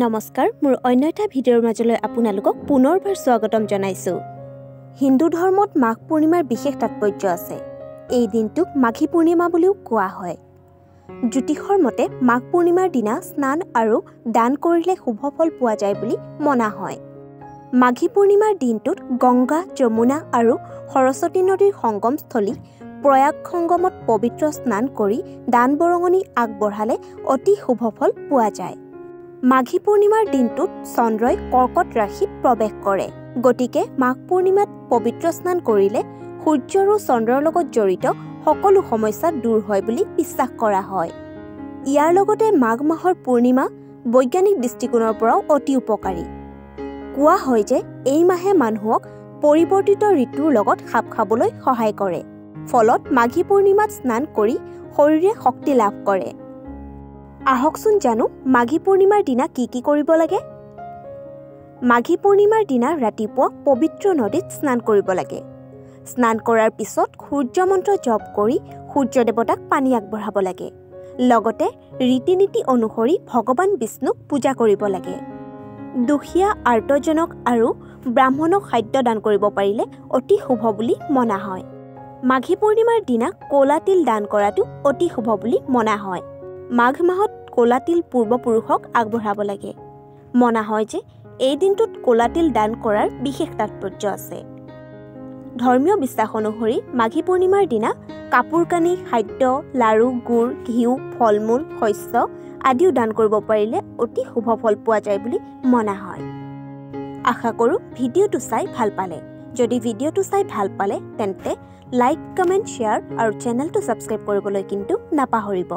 নমস্কাৰ মোৰ অন্য এটা ভিডিঅ'ৰ মাজলৈ আপোনালোকক পুনৰবাৰ স্বাগতম জনাইছো। হিন্দু ধৰ্মত মাঘ পূৰ্ণিমাৰ বিশেষ তাৎপৰ্য আছে। এই দিনটোক মাঘী পূৰ্ণিমা বুলিও কোৱা হয়। জ্যোতিষৰ মতে মাঘ পূৰ্ণিমাৰ দিনা স্নান আৰু দান কৰিলে শুভ ফল পোৱা যায় বুলি মনা হয়। মাঘী পূৰ্ণিমাৰ দিনটোত গংগা, যমুনা আৰু সৰস্বতী নদীৰ সংগমস্থলী প্ৰয়াগ সংগমত পবিত্ৰ স্নান কৰি দান বৰঙণি আগবঢ়ালে অতি শুভ ফল পোৱা যায়। মাঘী পূৰ্ণিমাৰ দিনটোত চন্দ্ৰই কৰ্কট ৰাশিত প্ৰৱেশ কৰে। গতিকে মাঘ পূৰ্ণিমাত পবিত্ৰ স্নান কৰিলে সূৰ্য আৰু চন্দ্ৰৰ লগত জড়িত সকলো সমস্যা দূৰ হয় বুলি বিশ্বাস কৰা হয়। ইয়াৰ লগতে মাঘ মাহৰ পূৰ্ণিমা বৈজ্ঞানিক দৃষ্টিকোণৰ পৰাও অতি উপকাৰী। কোৱা হয় যে এই মাহে মানুহক পৰিৱৰ্তিত ঋতুৰ লগত খাপ খাবলৈ সহায় কৰে। ফলত মাঘী পূৰ্ণিমাত স্নান কৰি শৰীৰে শক্তি লাভ কৰে। আহকচোন জানো মাঘী পূৰ্ণিমাৰ দিনা কি কি কৰিব লাগে। মাঘী পূৰ্ণিমাৰ দিনা ৰাতিপুৱা পবিত্ৰ নদীত স্নান কৰিব লাগে। স্নান কৰাৰ পিছত সূৰ্য মন্ত্ৰ জপ কৰি সূৰ্য দেৱতাক পানী আগবঢ়াব লাগে। লগতে ৰীতি নীতি অনুসৰি ভগৱান বিষ্ণুক পূজা কৰিব লাগে। দুখীয়া আৰ্তজনক আৰু ব্ৰাহ্মণক খাদ্য দান কৰিব পাৰিলে অতি শুভ বুলি মনা হয়। মাঘী পূৰ্ণিমাৰ দিনা ক'লা তিল দান কৰাটো অতি শুভ বুলি মনা হয়। মাঘ মাহত ক'লা তিল পূৰ্বপুৰুষক আগবঢ়াব লাগে। মনা হয় যে এই দিনটোত ক'লা তিল দান কৰাৰ বিশেষ তাৎপৰ্য আছে। ধৰ্মীয় বিশ্বাস অনুসৰি মাঘী পূৰ্ণিমাৰ দিনা কাপোৰ কানি, খাদ্য, লাড়ু, গুড়, ঘিউ, ফল মূল, শস্য আদিও দান কৰিব পাৰিলে অতি শুভ ফল পোৱা যায় বুলি মনা হয়। আশা কৰোঁ ভিডিঅ'টো চাই ভাল পালে। যদি ভিডিঅ'টো চাই ভাল পালে তেন্তে লাইক, কমেণ্ট, শ্বেয়াৰ আৰু চেনেলটো ছাবস্ক্ৰাইব কৰিবলৈ কিন্তু নাপাহৰিব।